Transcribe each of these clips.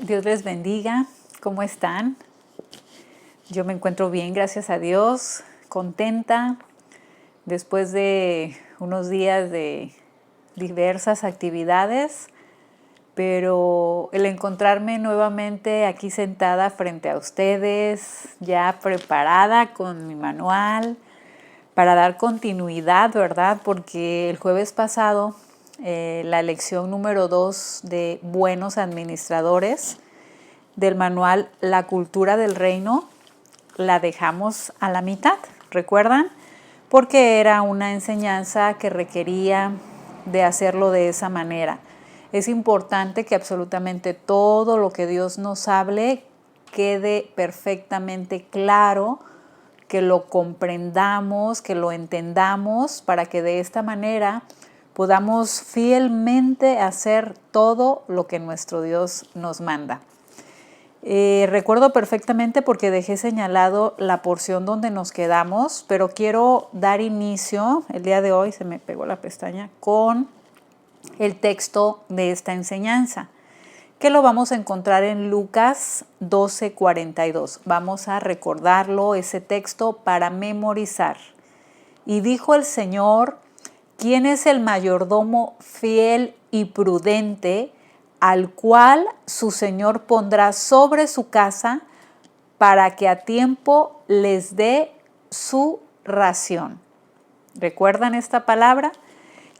Dios les bendiga. ¿Cómo están? Yo me encuentro bien, gracias a Dios, contenta después de unos días de diversas actividades, pero el encontrarme nuevamente aquí sentada frente a ustedes, ya preparada con mi manual para dar continuidad, ¿verdad? Porque el jueves pasado la lección número 2 de Buenos Administradores del manual La Cultura del Reino la dejamos a la mitad, ¿recuerdan? Porque era una enseñanza que requería de hacerlo de esa manera. Es importante que absolutamente todo lo que Dios nos hable quede perfectamente claro, que lo comprendamos, que lo entendamos, para que de esta manera podamos fielmente hacer todo lo que nuestro Dios nos manda. Recuerdo perfectamente porque dejé señalado la porción donde nos quedamos, pero quiero dar inicio, el día de hoy se me pegó la pestaña, con el texto de esta enseñanza, que lo vamos a encontrar en Lucas 12:42. Vamos a recordarlo, ese texto, para memorizar. Y dijo el Señor: ¿quién es el mayordomo fiel y prudente, al cual su señor pondrá sobre su casa para que a tiempo les dé su ración? ¿Recuerdan esta palabra?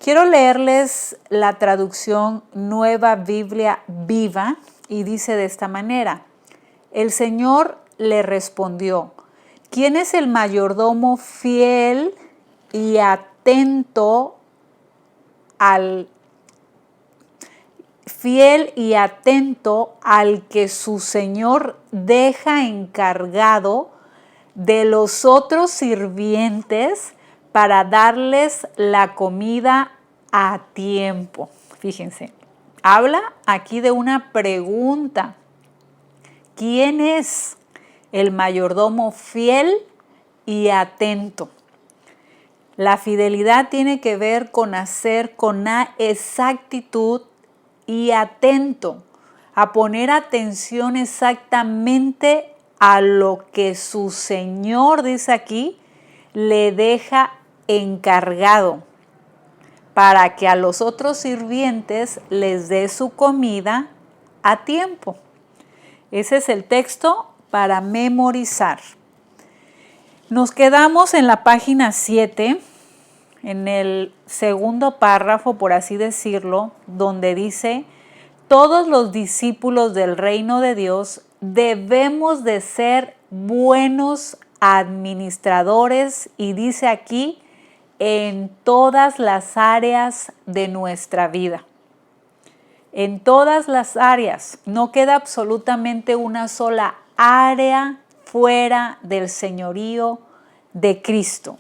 Quiero leerles la traducción Nueva Biblia Viva y dice de esta manera: el Señor le respondió: ¿quién es el mayordomo fiel y atento al que su señor deja encargado de los otros sirvientes para darles la comida a tiempo? Fíjense, habla aquí de una pregunta. ¿Quién es el mayordomo fiel y atento? La fidelidad tiene que ver con hacer con exactitud y atento, a poner atención exactamente a lo que su señor, dice aquí, le deja encargado, para que a los otros sirvientes les dé su comida a tiempo. Ese es el texto para memorizar. Nos quedamos en la página 7, en el segundo párrafo, por así decirlo, donde dice: todos los discípulos del reino de Dios debemos de ser buenos administradores, y dice aquí, en todas las áreas de nuestra vida. En todas las áreas, no queda absolutamente una sola área fuera del señorío de Cristo.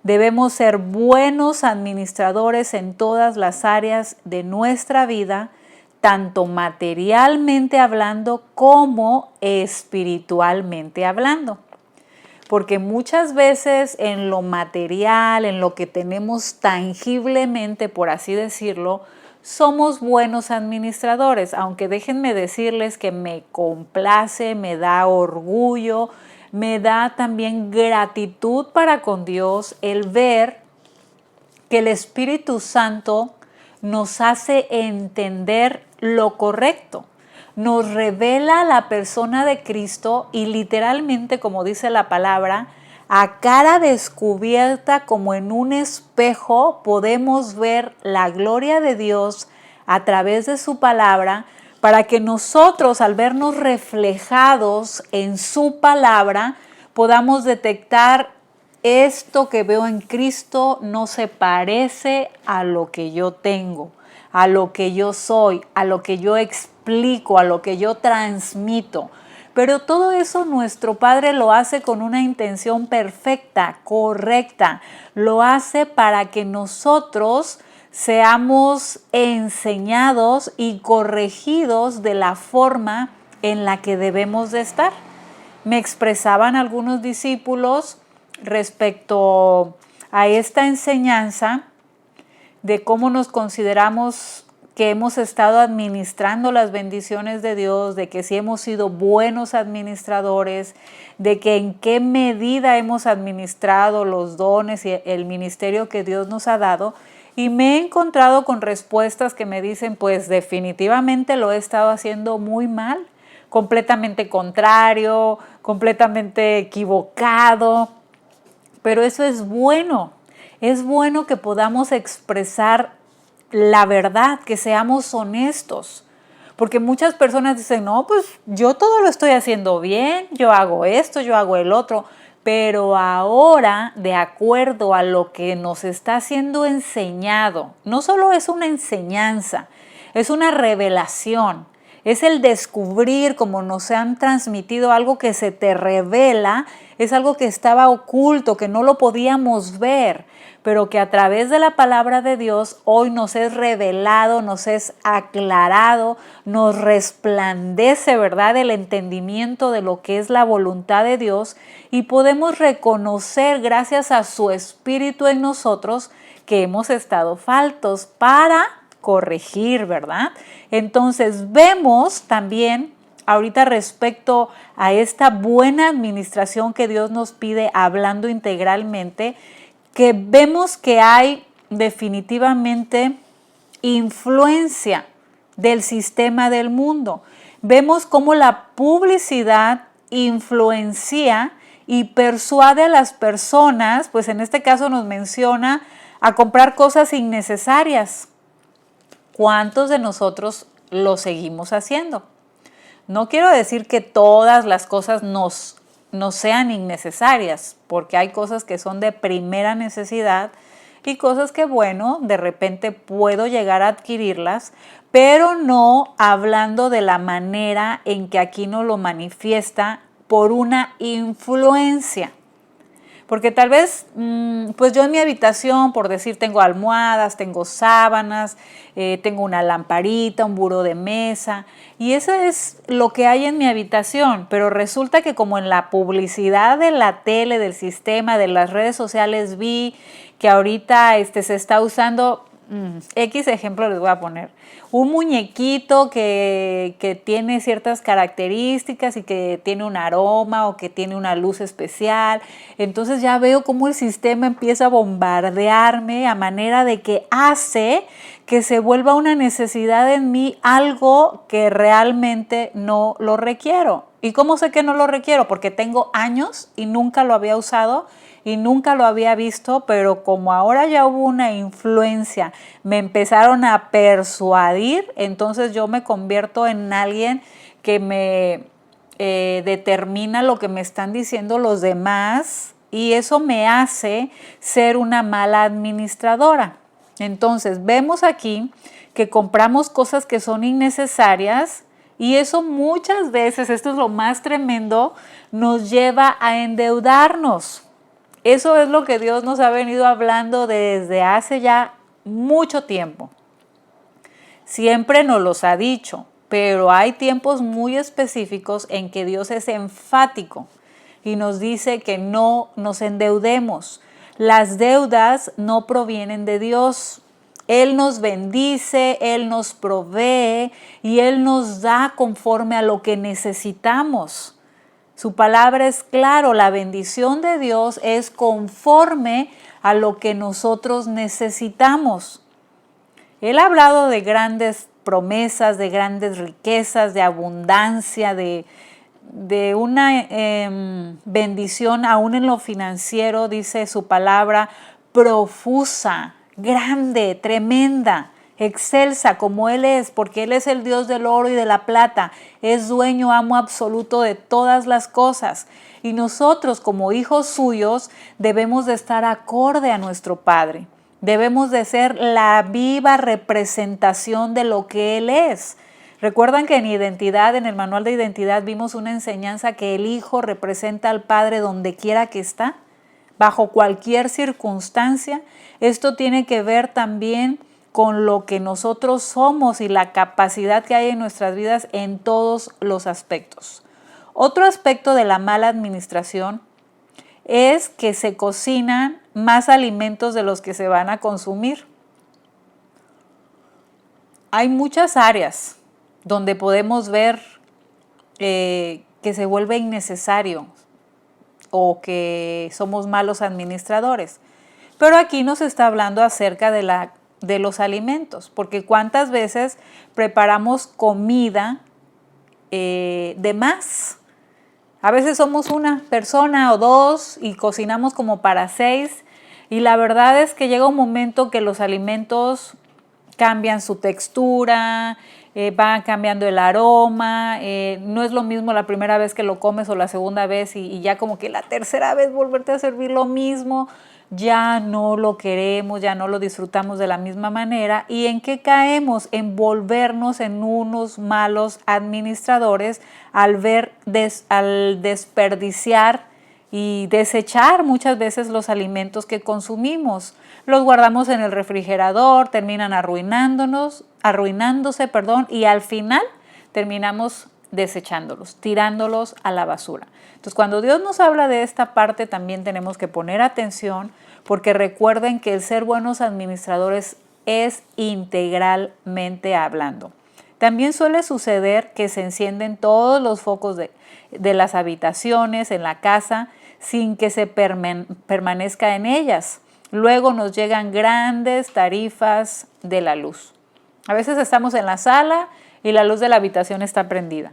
Debemos ser buenos administradores en todas las áreas de nuestra vida, tanto materialmente hablando como espiritualmente hablando. Porque muchas veces en lo material, en lo que tenemos tangiblemente, por así decirlo, somos buenos administradores, aunque déjenme decirles que me complace, me da orgullo, me da también gratitud para con Dios el ver que el Espíritu Santo nos hace entender lo correcto. Nos revela la persona de Cristo y literalmente, como dice la palabra, a cara descubierta, como en un espejo, podemos ver la gloria de Dios a través de su palabra, para que nosotros, al vernos reflejados en su palabra, podamos detectar: esto que veo en Cristo no se parece a lo que yo tengo, a lo que yo soy, a lo que yo explico, a lo que yo transmito. Pero todo eso nuestro Padre lo hace con una intención perfecta, correcta. Lo hace para que nosotros seamos enseñados y corregidos de la forma en la que debemos de estar. Me expresaban algunos discípulos respecto a esta enseñanza de cómo nos consideramos que hemos estado administrando las bendiciones de Dios, de que si hemos sido buenos administradores, de que en qué medida hemos administrado los dones y el ministerio que Dios nos ha dado. Y me he encontrado con respuestas que me dicen, pues definitivamente lo he estado haciendo muy mal, completamente contrario, completamente equivocado. Pero eso es bueno que podamos expresar la verdad, que seamos honestos. Porque muchas personas dicen, no, pues yo todo lo estoy haciendo bien, yo hago esto, yo hago el otro. Pero ahora, de acuerdo a lo que nos está siendo enseñado, no solo es una enseñanza, es una revelación. Es el descubrir, como nos han transmitido, algo que se te revela, es algo que estaba oculto, que no lo podíamos ver, pero que a través de la palabra de Dios hoy nos es revelado, nos es aclarado, nos resplandece, ¿verdad?, el entendimiento de lo que es la voluntad de Dios, y podemos reconocer, gracias a su Espíritu en nosotros, que hemos estado faltos para corregir, ¿verdad? Entonces vemos también ahorita respecto a esta buena administración que Dios nos pide, hablando integralmente, que vemos que hay definitivamente influencia del sistema del mundo. Vemos cómo la publicidad influencia y persuade a las personas, pues en este caso nos menciona, a comprar cosas innecesarias. ¿Cuántos de nosotros lo seguimos haciendo? No quiero decir que todas las cosas nos sean innecesarias, porque hay cosas que son de primera necesidad y cosas que, bueno, de repente puedo llegar a adquirirlas, pero no hablando de la manera en que aquí nos lo manifiesta por una influencia. Porque tal vez, pues yo en mi habitación, por decir, tengo almohadas, tengo sábanas, tengo una lamparita, un buró de mesa, y eso es lo que hay en mi habitación. Pero resulta que como en la publicidad de la tele, del sistema, de las redes sociales, vi que ahorita se está usando, X ejemplo les voy a poner, un muñequito que tiene ciertas características y que tiene un aroma o que tiene una luz especial. Entonces ya veo cómo el sistema empieza a bombardearme a manera de que hace que se vuelva una necesidad en mí, algo que realmente no lo requiero. ¿Y cómo sé que no lo requiero? Porque tengo años y nunca lo había usado y nunca lo había visto, pero como ahora ya hubo una influencia, me empezaron a persuadir, entonces yo me convierto en alguien que me determina lo que me están diciendo los demás, y eso me hace ser una mala administradora. Entonces vemos aquí que compramos cosas que son innecesarias, y eso muchas veces, esto es lo más tremendo, nos lleva a endeudarnos. Eso es lo que Dios nos ha venido hablando desde hace ya mucho tiempo. Siempre nos los ha dicho, pero hay tiempos muy específicos en que Dios es enfático y nos dice que no nos endeudemos. Las deudas no provienen de Dios. Él nos bendice, Él nos provee y Él nos da conforme a lo que necesitamos. Su palabra es claro, la bendición de Dios es conforme a lo que nosotros necesitamos. Él ha hablado de grandes promesas, de grandes riquezas, de abundancia, de una bendición aún en lo financiero, dice su palabra, profusa, grande, tremenda, excelsa como Él es, porque Él es el Dios del oro y de la plata, es dueño, amo absoluto de todas las cosas. Y nosotros como hijos suyos debemos de estar acorde a nuestro Padre. Debemos de ser la viva representación de lo que Él es. Recuerdan que en identidad, en el manual de identidad, vimos una enseñanza que el Hijo representa al Padre donde quiera que está, bajo cualquier circunstancia. Esto tiene que ver también con lo que nosotros somos y la capacidad que hay en nuestras vidas en todos los aspectos. Otro aspecto de la mala administración es que se cocinan más alimentos de los que se van a consumir. hay muchas áreas donde podemos ver que se vuelve innecesario o que somos malos administradores. Pero aquí nos está hablando acerca de los alimentos, porque cuántas veces preparamos comida de más. A veces somos una persona o dos y cocinamos como para 6, y la verdad es que llega un momento que los alimentos cambian su textura, va cambiando el aroma, no es lo mismo la primera vez que lo comes o la segunda vez y ya como que la tercera vez volverte a servir lo mismo, ya no lo queremos, ya no lo disfrutamos de la misma manera. ¿Y en qué caemos? En volvernos en unos malos administradores al al desperdiciar y desechar muchas veces los alimentos que consumimos. Los guardamos en el refrigerador, terminan arruinándose, y al final terminamos desechándolos, tirándolos a la basura. Entonces, cuando Dios nos habla de esta parte, también tenemos que poner atención, porque recuerden que el ser buenos administradores es integralmente hablando. También suele suceder que se encienden todos los focos de las habitaciones en la casa sin que se permanezca en ellas. Luego nos llegan grandes tarifas de la luz. A veces estamos en la sala y la luz de la habitación está prendida.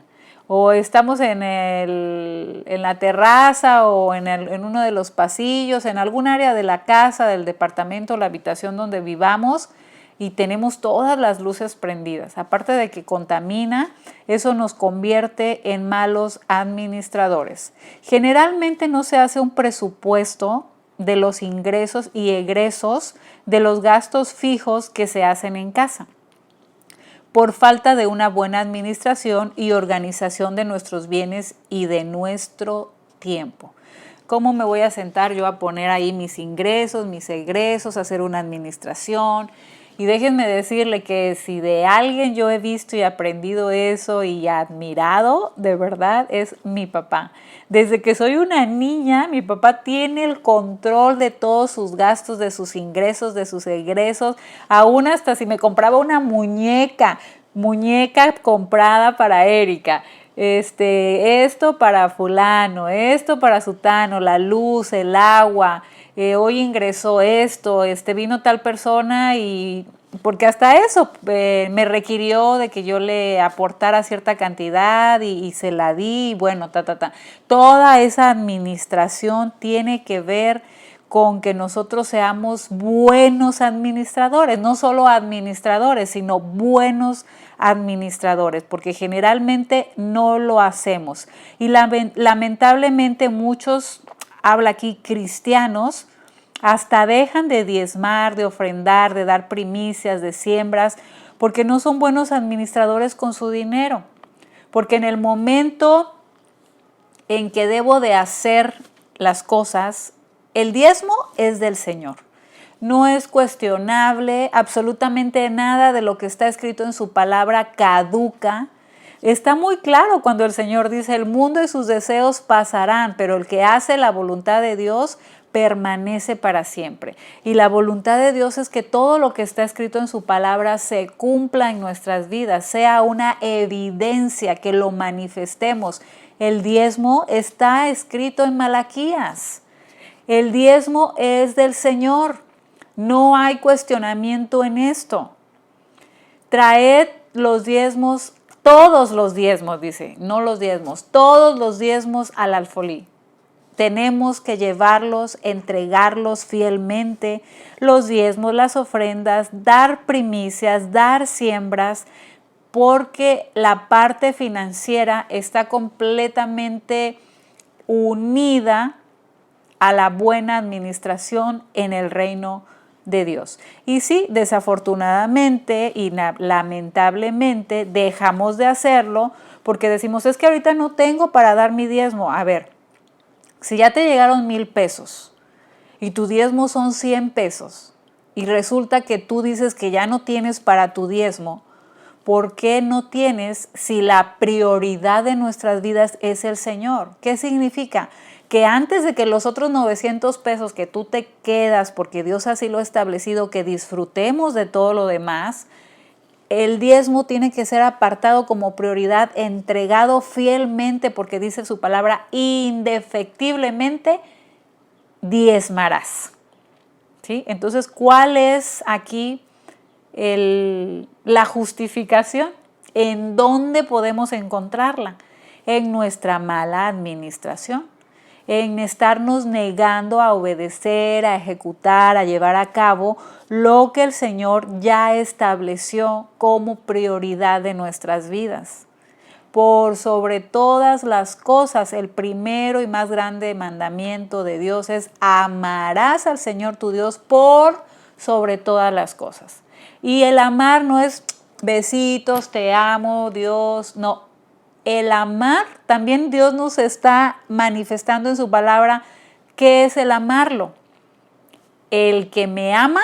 O estamos en la terraza o en uno de los pasillos, en algún área de la casa, del departamento, la habitación donde vivamos, y tenemos todas las luces prendidas. Aparte de que contamina, eso nos convierte en malos administradores. Generalmente no se hace un presupuesto de los ingresos y egresos de los gastos fijos que se hacen en casa, por falta de una buena administración y organización de nuestros bienes y de nuestro tiempo. ¿Cómo me voy a sentar yo a poner ahí mis ingresos, mis egresos, hacer una administración? Y déjenme decirle que si de alguien yo he visto y aprendido eso y admirado, de verdad, es mi papá. Desde que soy una niña, mi papá tiene el control de todos sus gastos, de sus ingresos, de sus egresos, aún hasta si me compraba una muñeca comprada para Erika. Esto para fulano, esto para sutano, la luz, el agua, hoy ingresó esto, vino tal persona, y porque hasta eso me requirió de que yo le aportara cierta cantidad y se la di, y bueno, Toda esa administración tiene que ver con que nosotros seamos buenos administradores, no solo administradores, sino buenos administradores, porque generalmente no lo hacemos. Y lamentablemente muchos, habla aquí cristianos, hasta dejan de diezmar, de ofrendar, de dar primicias, de siembras, porque no son buenos administradores con su dinero. Porque en el momento en que debo de hacer las cosas, el diezmo es del Señor. No es cuestionable, absolutamente nada de lo que está escrito en su palabra caduca. Está muy claro cuando el Señor dice: el mundo y sus deseos pasarán, pero el que hace la voluntad de Dios permanece para siempre. Y la voluntad de Dios es que todo lo que está escrito en su palabra se cumpla en nuestras vidas, sea una evidencia, que lo manifestemos. El diezmo está escrito en Malaquías. El diezmo es del Señor. No hay cuestionamiento en esto. Traed los diezmos, todos los diezmos, dice, no los diezmos, todos los diezmos al alfolí. Tenemos que llevarlos, entregarlos fielmente, los diezmos, las ofrendas, dar primicias, dar siembras, porque la parte financiera está completamente unida a la buena administración en el reino de Dios. Y sí, desafortunadamente y lamentablemente dejamos de hacerlo porque decimos: es que ahorita no tengo para dar mi diezmo. A ver, si ya te llegaron 1,000 pesos y tu diezmo son 100 pesos y resulta que tú dices que ya no tienes para tu diezmo, ¿por qué no tienes si la prioridad de nuestras vidas es el Señor? ¿Qué significa? Que antes de que los otros 900 pesos que tú te quedas, porque Dios así lo ha establecido, que disfrutemos de todo lo demás, el diezmo tiene que ser apartado como prioridad, entregado fielmente, porque dice su palabra, indefectiblemente diezmarás. ¿Sí? Entonces, ¿cuál es aquí la justificación? ¿En dónde podemos encontrarla? En nuestra mala administración, en estarnos negando a obedecer, a ejecutar, a llevar a cabo lo que el Señor ya estableció como prioridad de nuestras vidas. Por sobre todas las cosas, el primero y más grande mandamiento de Dios es: amarás al Señor tu Dios por sobre todas las cosas. Y el amar no es besitos, te amo, Dios, no. El amar, también Dios nos está manifestando en su palabra qué es el amarlo. El que me ama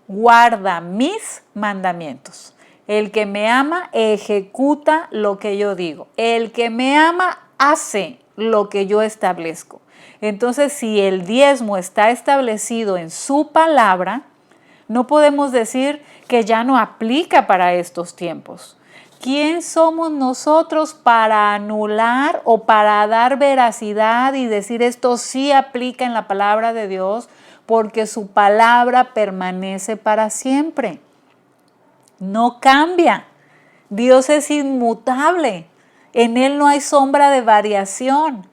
guarda mis mandamientos. El que me ama ejecuta lo que yo digo. El que me ama hace lo que yo establezco. Entonces, si el diezmo está establecido en su palabra, no podemos decir que ya no aplica para estos tiempos. ¿Quién somos nosotros para anular o para dar veracidad y decir esto sí aplica en la palabra de Dios? Porque su palabra permanece para siempre. No cambia. Dios es inmutable. En Él no hay sombra de variación.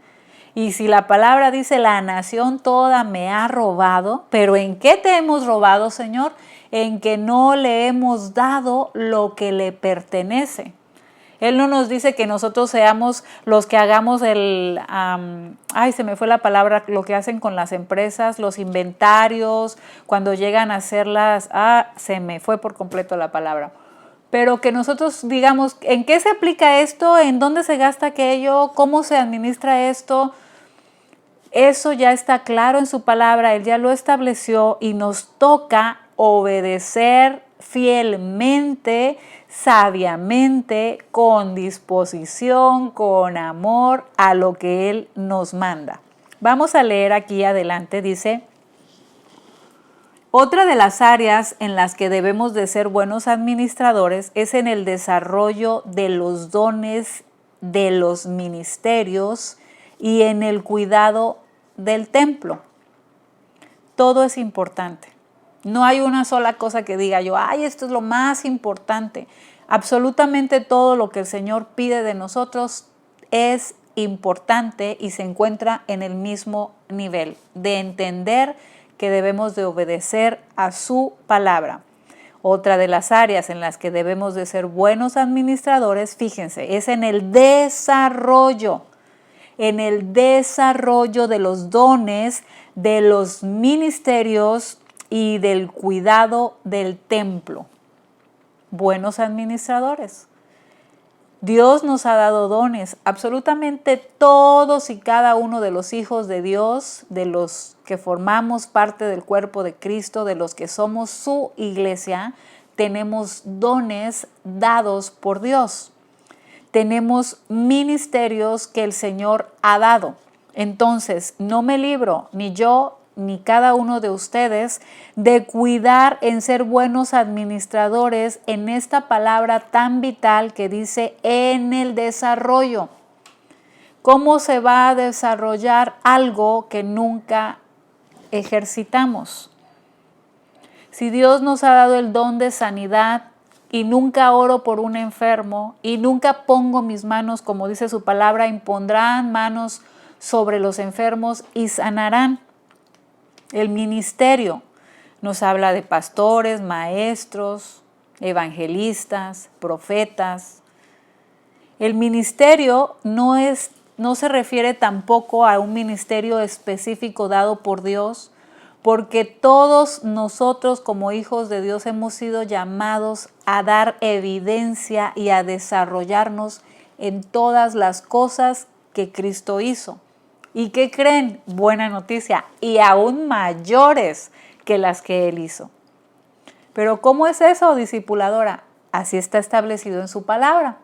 Y si la palabra dice, la nación toda me ha robado, ¿pero en qué te hemos robado, Señor? En que no le hemos dado lo que le pertenece. Él no nos dice que nosotros seamos los que hagamos se me fue la palabra, lo que hacen con las empresas, los inventarios, cuando llegan a hacerlas, se me fue por completo la palabra. Pero que nosotros digamos, ¿en qué se aplica esto? ¿En dónde se gasta aquello? ¿Cómo se administra esto? Eso ya está claro en su palabra, Él ya lo estableció y nos toca obedecer fielmente, sabiamente, con disposición, con amor a lo que Él nos manda. Vamos a leer aquí adelante, dice: otra de las áreas en las que debemos de ser buenos administradores es en el desarrollo de los dones de los ministerios y en el cuidado del templo. Todo es importante. No hay una sola cosa que diga yo, esto es lo más importante. Absolutamente todo lo que el Señor pide de nosotros es importante y se encuentra en el mismo nivel de entender que debemos de obedecer a su palabra. Otra de las áreas en las que debemos de ser buenos administradores, fíjense, es en el desarrollo de los dones, de los ministerios y del cuidado del templo. Buenos administradores. Dios nos ha dado dones, absolutamente todos y cada uno de los hijos de Dios, de los que formamos parte del cuerpo de Cristo, de los que somos su iglesia, tenemos dones dados por Dios. Tenemos ministerios que el Señor ha dado. Entonces, no me libro, ni yo, ni cada uno de ustedes, de cuidar en ser buenos administradores en esta palabra tan vital que dice en el desarrollo. ¿Cómo se va a desarrollar algo que nunca ejercitamos? Si Dios nos ha dado el don de sanidad y nunca oro por un enfermo y nunca pongo mis manos, como dice su palabra, impondrán manos sobre los enfermos y sanarán. El ministerio nos habla de pastores, maestros, evangelistas, profetas. El ministerio no se refiere tampoco a un ministerio específico dado por Dios, porque todos nosotros como hijos de Dios hemos sido llamados a dar evidencia y a desarrollarnos en todas las cosas que Cristo hizo. ¿Y qué creen? Buena noticia, y aún mayores que las que Él hizo. Pero ¿cómo es eso, discipuladora? Así está establecido en su palabra,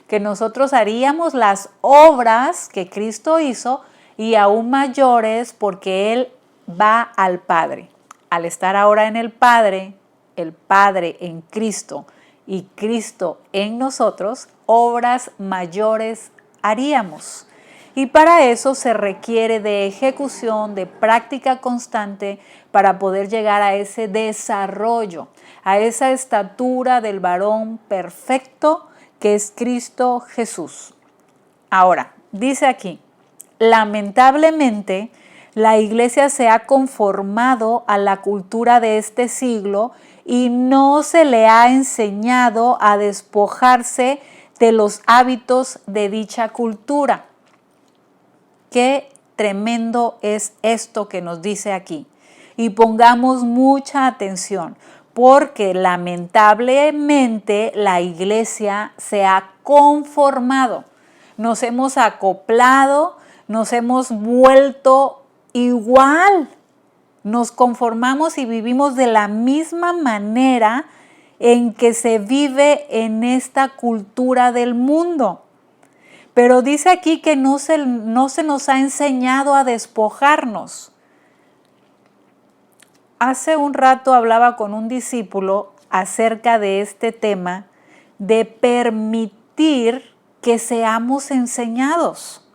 que nosotros haríamos las obras que Cristo hizo y aún mayores porque Él va al Padre. Al estar ahora en el Padre en Cristo, y Cristo en nosotros, obras mayores haríamos. Y para eso se requiere de ejecución, de práctica constante para poder llegar a ese desarrollo, a esa estatura del varón perfecto que es Cristo Jesús. Ahora, dice aquí, lamentablemente, la iglesia se ha conformado a la cultura de este siglo y no se le ha enseñado a despojarse de los hábitos de dicha cultura. Qué tremendo es esto que nos dice aquí. Y pongamos mucha atención, porque lamentablemente la iglesia se ha conformado. Nos hemos acoplado, nos hemos vuelto igual. Nos conformamos y vivimos de la misma manera en que se vive en esta cultura del mundo. Pero dice aquí que no se nos ha enseñado a despojarnos. Hace un rato hablaba con un discípulo acerca de este tema de permitir que seamos enseñados.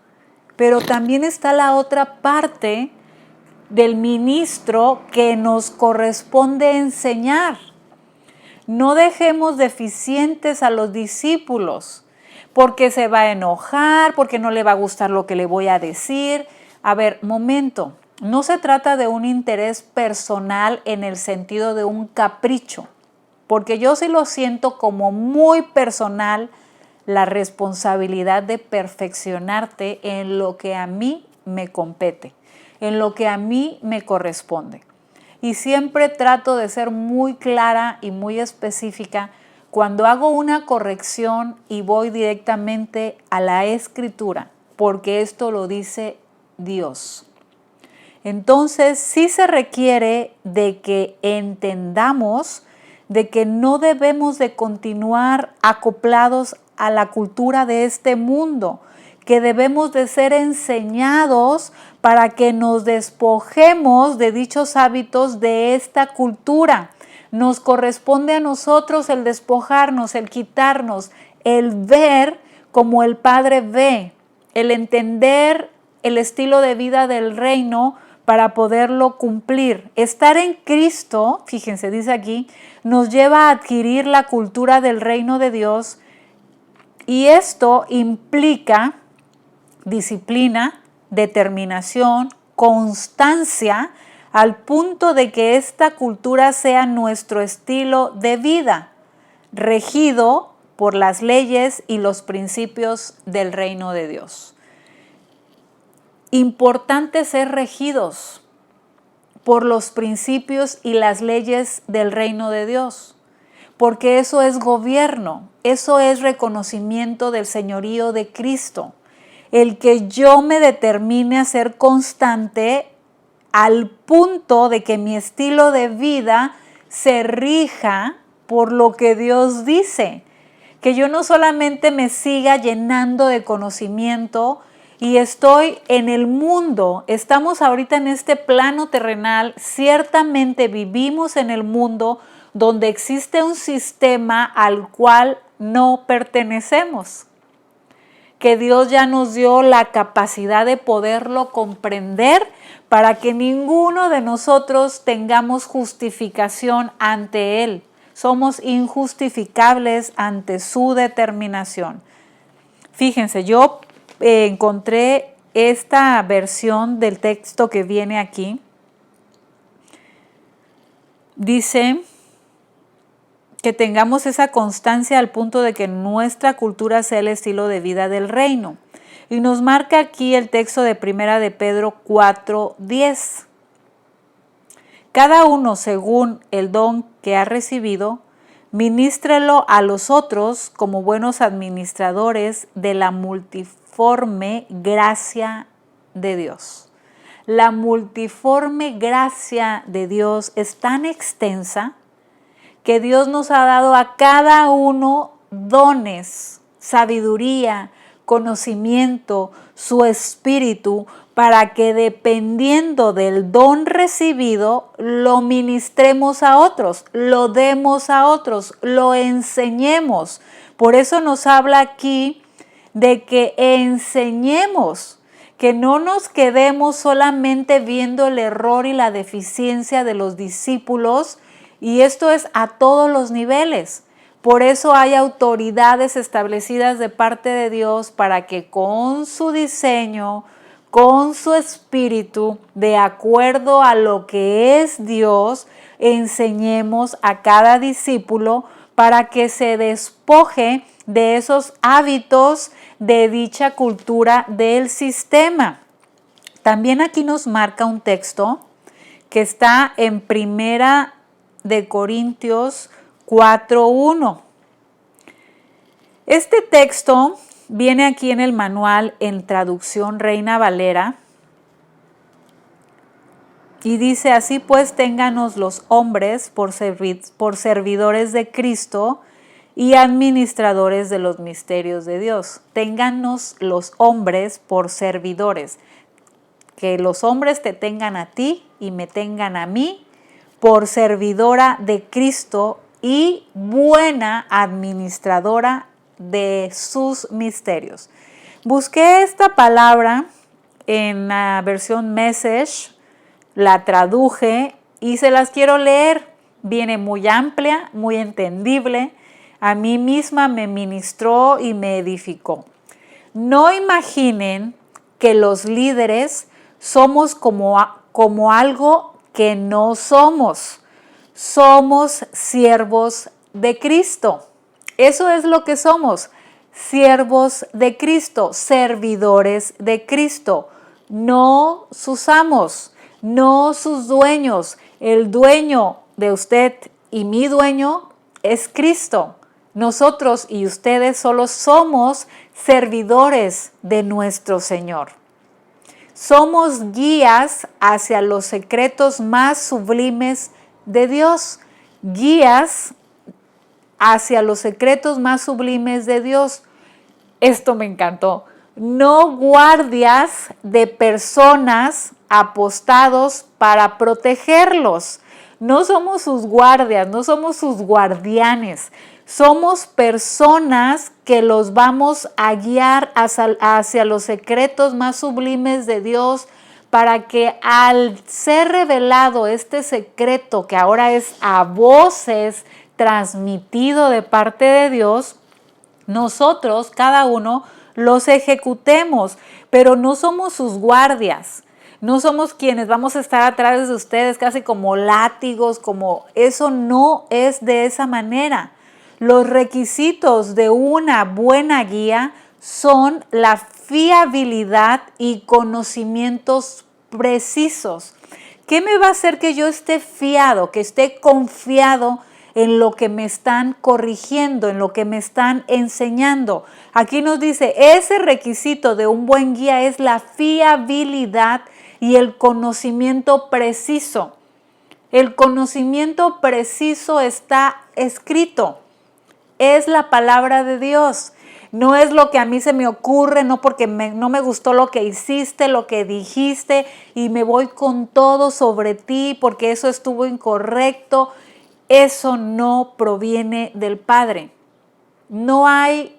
Pero también está la otra parte del ministro que nos corresponde enseñar. No dejemos deficientes a los discípulos porque se va a enojar, porque no le va a gustar lo que le voy a decir. A ver, momento, no se trata de un interés personal en el sentido de un capricho, porque yo sí lo siento como muy personal la responsabilidad de perfeccionarte en lo que a mí me compete, en lo que a mí me corresponde. Y siempre trato de ser muy clara y muy específica cuando hago una corrección y voy directamente a la Escritura, porque esto lo dice Dios. Entonces, sí se requiere de que entendamos de que no debemos de continuar acoplados a la cultura de este mundo, que debemos de ser enseñados para que nos despojemos de dichos hábitos de esta cultura. Nos corresponde a nosotros el despojarnos, el quitarnos, el ver como el Padre ve, el entender el estilo de vida del reino para poderlo cumplir. Estar en Cristo, fíjense, dice aquí, nos lleva a adquirir la cultura del reino de Dios y esto implica disciplina, determinación, constancia, al punto de que esta cultura sea nuestro estilo de vida, regido por las leyes y los principios del reino de Dios. Importante ser regidos por los principios y las leyes del reino de Dios, porque eso es gobierno, eso es reconocimiento del señorío de Cristo. El que yo me determine a ser constante al punto de que mi estilo de vida se rija por lo que Dios dice. Que yo no solamente me siga llenando de conocimiento y estoy en el mundo, estamos ahorita en este plano terrenal, ciertamente vivimos en el mundo donde existe un sistema al cual no pertenecemos, que Dios ya nos dio la capacidad de poderlo comprender para que ninguno de nosotros tengamos justificación ante Él. Somos injustificables ante su determinación. Fíjense, yo encontré esta versión del texto que viene aquí. Dice que tengamos esa constancia al punto de que nuestra cultura sea el estilo de vida del reino. Y nos marca aquí el texto de 1 de Pedro 4:10. Cada uno según el don que ha recibido, ministrelo a los otros como buenos administradores de la multiforme gracia de Dios. La multiforme gracia de Dios es tan extensa que Dios nos ha dado a cada uno dones, sabiduría, conocimiento, su espíritu, para que dependiendo del don recibido, lo ministremos a otros, lo demos a otros, lo enseñemos. Por eso nos habla aquí de que enseñemos, que no nos quedemos solamente viendo el error y la deficiencia de los discípulos, y esto es a todos los niveles. Por eso hay autoridades establecidas de parte de Dios para que con su diseño, con su espíritu, de acuerdo a lo que es Dios, enseñemos a cada discípulo para que se despoje de esos hábitos de dicha cultura del sistema. También aquí nos marca un texto que está en Primera de Corintios 4:1. Este texto viene aquí en el manual en traducción Reina Valera y dice: así pues, ténganos los hombres por servidores de Cristo y administradores de los misterios de Dios. Ténganos los hombres por servidores. Que los hombres te tengan a ti y me tengan a mí por servidora de Cristo y buena administradora de sus misterios. Busqué esta palabra en la versión Message, la traduje y se las quiero leer. Viene muy amplia, muy entendible. A mí misma me ministró y me edificó. No imaginen que los líderes somos como algo que no somos. Somos siervos de Cristo. Eso es lo que somos, siervos de Cristo, servidores de Cristo, no sus amos, no sus dueños. El dueño de usted y mi dueño es Cristo. Nosotros y ustedes solo somos servidores de nuestro Señor. Somos guías hacia los secretos más sublimes de Dios. Guías hacia los secretos más sublimes de Dios. Esto me encantó. No guardias de personas apostados para protegerlos. No somos sus guardias, no somos sus guardianes. Somos personas que los vamos a guiar hacia los secretos más sublimes de Dios, para que al ser revelado este secreto, que ahora es a voces transmitido de parte de Dios, nosotros, cada uno, los ejecutemos, pero no somos sus guardias. No somos quienes vamos a estar atrás de ustedes casi como látigos, como eso no es de esa manera. Los requisitos de una buena guía son la fiabilidad y conocimientos precisos. ¿Qué me va a hacer que yo esté fiado, que esté confiado en lo que me están corrigiendo, en lo que me están enseñando? Aquí nos dice, ese requisito de un buen guía es la fiabilidad y el conocimiento preciso. El conocimiento preciso está escrito. Es la palabra de Dios. No es lo que a mí se me ocurre, no porque no me gustó lo que hiciste, lo que dijiste y me voy con todo sobre ti porque eso estuvo incorrecto. Eso no proviene del Padre. No hay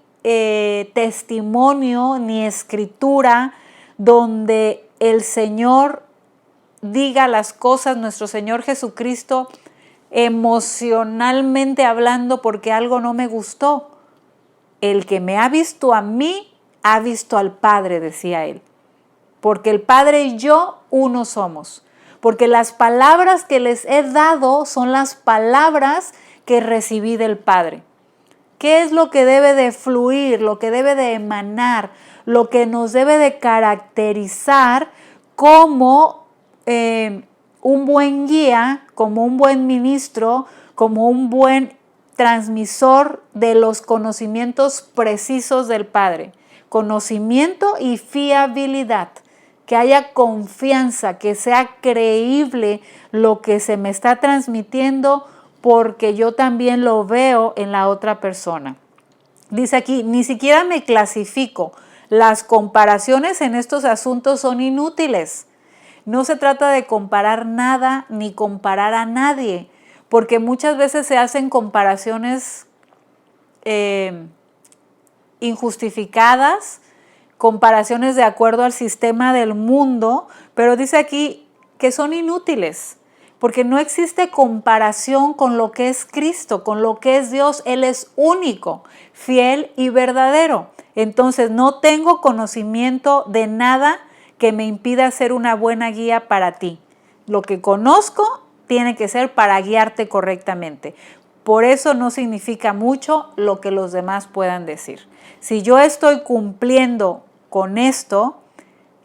testimonio ni escritura donde el Señor diga las cosas, nuestro Señor Jesucristo, emocionalmente hablando porque algo no me gustó. El que me ha visto a mí, ha visto al Padre, decía él. Porque el Padre y yo uno somos. Porque las palabras que les he dado son las palabras que recibí del Padre. ¿Qué es lo que debe de fluir, lo que debe de emanar, lo que nos debe de caracterizar como un buen guía, como un buen ministro, como un buen transmisor de los conocimientos precisos del Padre? Conocimiento y fiabilidad. Que haya confianza, que sea creíble lo que se me está transmitiendo, porque yo también lo veo en la otra persona. Dice aquí, ni siquiera me clasifico. Las comparaciones en estos asuntos son inútiles. No se trata de comparar nada ni comparar a nadie, porque muchas veces se hacen comparaciones injustificadas, comparaciones de acuerdo al sistema del mundo, pero dice aquí que son inútiles, porque no existe comparación con lo que es Cristo, con lo que es Dios. Él es único, fiel y verdadero. Entonces no tengo conocimiento de nada que me impida ser una buena guía para ti. Lo que conozco tiene que ser para guiarte correctamente. Por eso no significa mucho lo que los demás puedan decir. Si yo estoy cumpliendo con esto,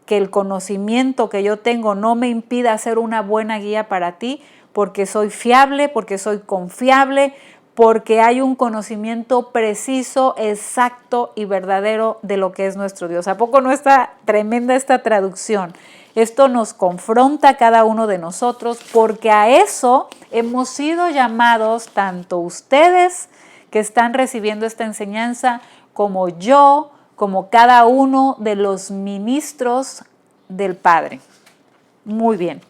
que el conocimiento que yo tengo no me impida ser una buena guía para ti, porque soy fiable, porque soy confiable, porque hay un conocimiento preciso, exacto y verdadero de lo que es nuestro Dios. ¿A poco no está tremenda esta traducción? Esto nos confronta a cada uno de nosotros, porque a eso hemos sido llamados tanto ustedes que están recibiendo esta enseñanza, como yo, como cada uno de los ministros del Padre. Muy bien.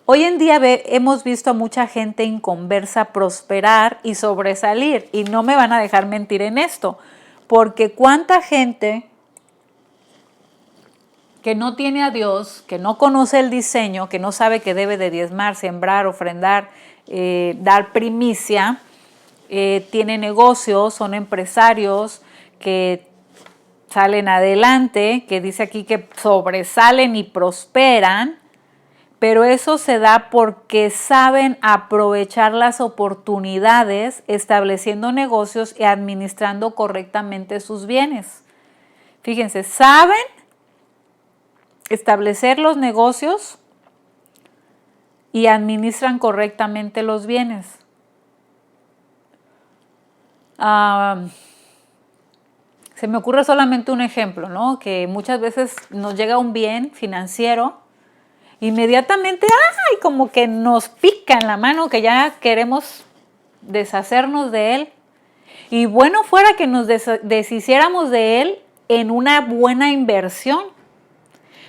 Hoy en día hemos visto a mucha gente inconversa prosperar y sobresalir, y no me van a dejar mentir en esto, porque cuánta gente que no tiene a Dios, que no conoce el diseño, que no sabe que debe de diezmar, sembrar, ofrendar, dar primicia, tiene negocios, son empresarios que salen adelante, que dice aquí que sobresalen y prosperan, pero eso se da porque saben aprovechar las oportunidades, estableciendo negocios y administrando correctamente sus bienes. Fíjense, saben establecer los negocios y administran correctamente los bienes. Se me ocurre solamente un ejemplo, ¿no? Que muchas veces nos llega un bien financiero, inmediatamente, ¡ay!, como que nos pica en la mano, que ya queremos deshacernos de él. Y bueno fuera que nos deshiciéramos de él en una buena inversión,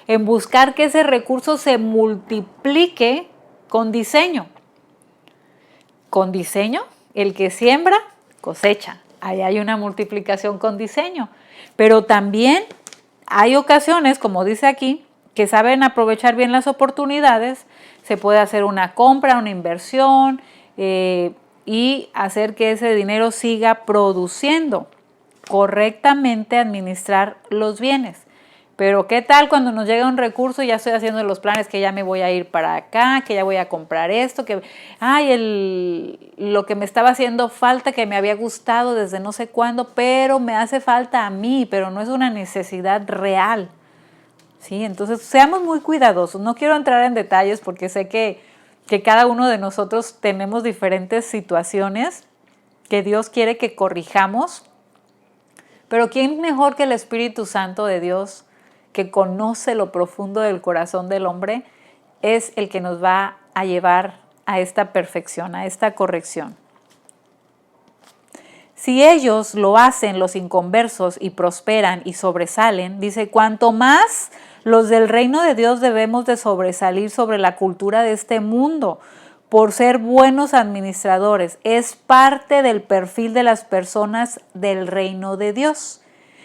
en buscar que ese recurso se multiplique con diseño. Con diseño, el que siembra, cosecha. Ahí hay una multiplicación con diseño. Pero también hay ocasiones, como dice aquí, que saben aprovechar bien las oportunidades. Se puede hacer una compra, una inversión y hacer que ese dinero siga produciendo. Correctamente administrar los bienes. Pero ¿qué tal cuando nos llega un recurso y ya estoy haciendo los planes, que ya me voy a ir para acá, que ya voy a comprar esto, que lo que me estaba haciendo falta, que me había gustado desde no sé cuándo, pero me hace falta a mí, pero no es una necesidad real? ¿Sí? Entonces, seamos muy cuidadosos. No quiero entrar en detalles porque sé que cada uno de nosotros tenemos diferentes situaciones que Dios quiere que corrijamos, pero ¿quién mejor que el Espíritu Santo de Dios, que conoce lo profundo del corazón del hombre, es el que nos va a llevar a esta perfección, a esta corrección? Si ellos lo hacen, los inconversos, y prosperan y sobresalen, dice, cuanto más los del reino de Dios debemos de sobresalir sobre la cultura de este mundo por ser buenos administradores. Es parte del perfil de las personas del reino de Dios.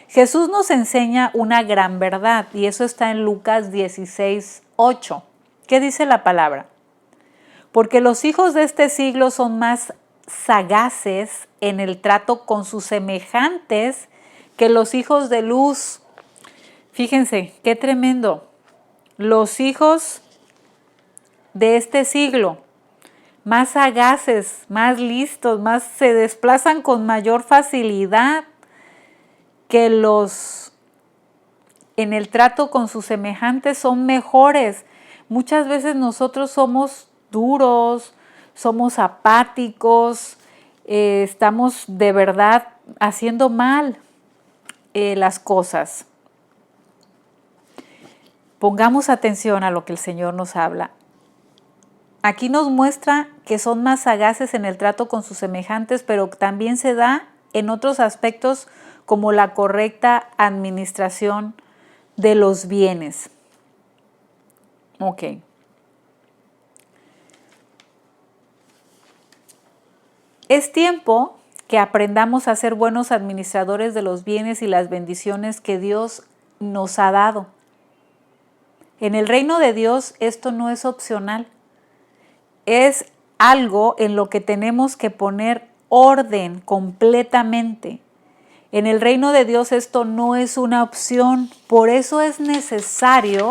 Jesús nos enseña una gran verdad, y eso está en Lucas 16:8. ¿Qué dice la palabra? Porque los hijos de este siglo son más sagaces en el trato con sus semejantes que los hijos de luz. Fíjense, qué tremendo. Los hijos de este siglo, más sagaces, más listos, más se desplazan con mayor facilidad que los en el trato con sus semejantes, son mejores. Muchas veces nosotros somos duros, somos apáticos, estamos de verdad haciendo mal las cosas. Pongamos atención a lo que el Señor nos habla. Aquí nos muestra que son más sagaces en el trato con sus semejantes, pero también se da en otros aspectos como la correcta administración de los bienes. Ok. Es tiempo que aprendamos a ser buenos administradores de los bienes y las bendiciones que Dios nos ha dado. En el reino de Dios esto no es opcional, es algo en lo que tenemos que poner orden completamente. En el reino de Dios esto no es una opción, por eso es necesario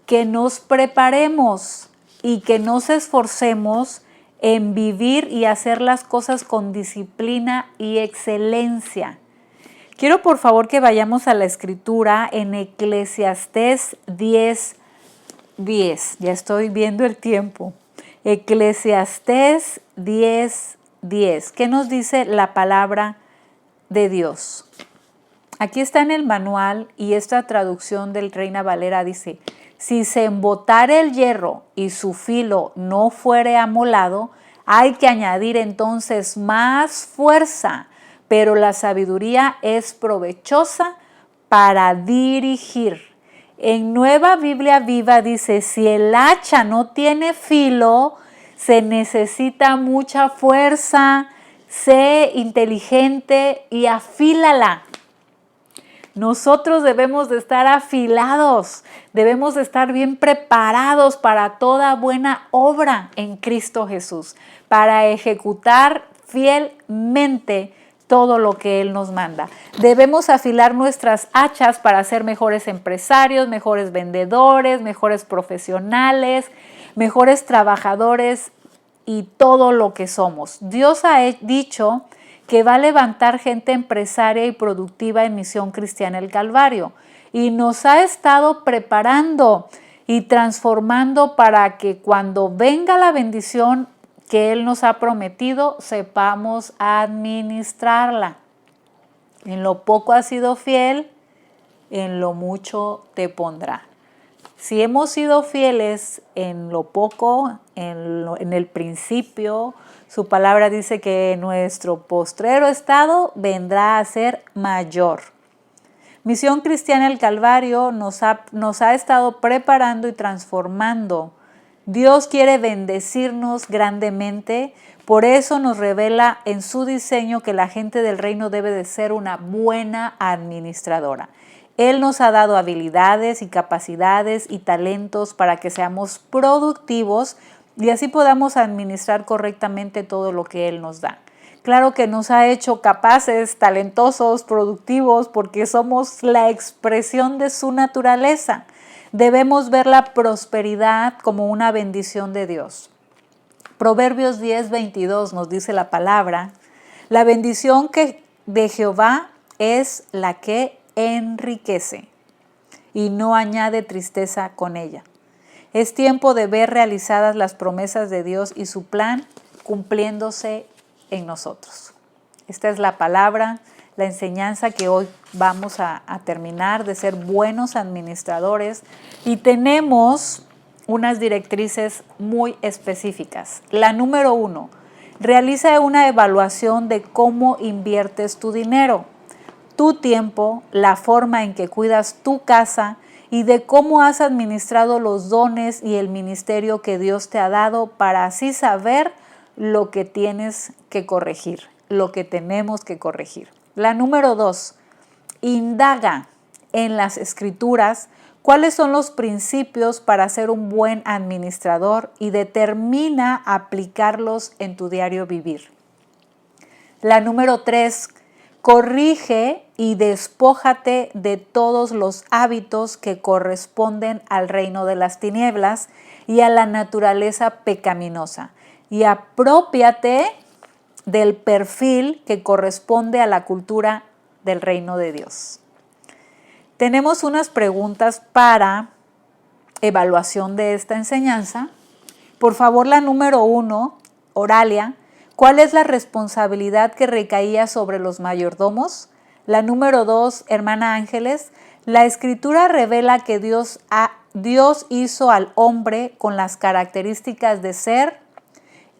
que nos preparemos y que nos esforcemos en vivir y hacer las cosas con disciplina y excelencia. Quiero por favor que vayamos a la escritura en Eclesiastés 10:10. Ya estoy viendo el tiempo. Eclesiastés 10:10. ¿Qué nos dice la palabra de Dios? Aquí está en el manual y esta traducción del Reina Valera dice: si se embotare el hierro y su filo no fuere amolado, hay que añadir entonces más fuerza, pero la sabiduría es provechosa para dirigir. En Nueva Biblia Viva dice: si el hacha no tiene filo, se necesita mucha fuerza, sé inteligente y afílala. Nosotros debemos de estar afilados, debemos de estar bien preparados para toda buena obra en Cristo Jesús, para ejecutar fielmente todo lo que Él nos manda. Debemos afilar nuestras hachas para ser mejores empresarios, mejores vendedores, mejores profesionales, mejores trabajadores y todo lo que somos. Dios ha dicho que va a levantar gente empresaria y productiva en Misión Cristiana El Calvario. Y nos ha estado preparando y transformando para que cuando venga la bendición que Él nos ha prometido, sepamos administrarla. En lo poco has sido fiel, en lo mucho te pondrá. Si hemos sido fieles en lo poco, en el principio, su palabra dice que nuestro postrero estado vendrá a ser mayor. Misión Cristiana El Calvario nos ha estado preparando y transformando. Dios quiere bendecirnos grandemente, por eso nos revela en su diseño que la gente del reino debe de ser una buena administradora. Él nos ha dado habilidades y capacidades y talentos para que seamos productivos y así podamos administrar correctamente todo lo que Él nos da. Claro que nos ha hecho capaces, talentosos, productivos, porque somos la expresión de su naturaleza. Debemos ver la prosperidad como una bendición de Dios. Proverbios 10:22 nos dice la palabra: la bendición de Jehová es la que enriquece y no añade tristeza con ella. Es tiempo de ver realizadas las promesas de Dios y su plan cumpliéndose en nosotros. Esta es la palabra, la enseñanza que hoy vamos a terminar, de ser buenos administradores, y tenemos unas directrices muy específicas. La número 1, realiza una evaluación de cómo inviertes tu dinero, tu tiempo, la forma en que cuidas tu casa y de cómo has administrado los dones y el ministerio que Dios te ha dado, para así saber lo que tienes que corregir, lo que tenemos que corregir. La número 2, indaga en las Escrituras cuáles son los principios para ser un buen administrador y determina aplicarlos en tu diario vivir. La número 3, corrige y despójate de todos los hábitos que corresponden al reino de las tinieblas y a la naturaleza pecaminosa, y aprópiate del perfil que corresponde a la cultura del reino de Dios. Tenemos unas preguntas para evaluación de esta enseñanza. Por favor, la número 1, Oralia, ¿cuál es la responsabilidad que recaía sobre los mayordomos? La número 2, hermana Ángeles, la Escritura revela que Dios hizo al hombre con las características de ser.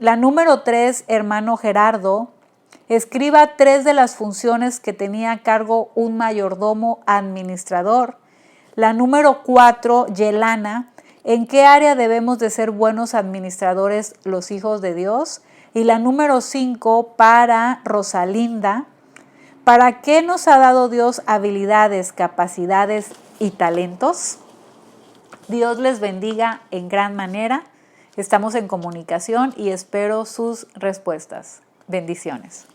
La número 3, hermano Gerardo, Escriba 3 de las funciones que tenía a cargo un mayordomo administrador. La número 4, Yelana, ¿en qué área debemos de ser buenos administradores los hijos de Dios? Y la número 5, para Rosalinda, ¿para qué nos ha dado Dios habilidades, capacidades y talentos? Dios les bendiga en gran manera. Estamos en comunicación y espero sus respuestas. Bendiciones.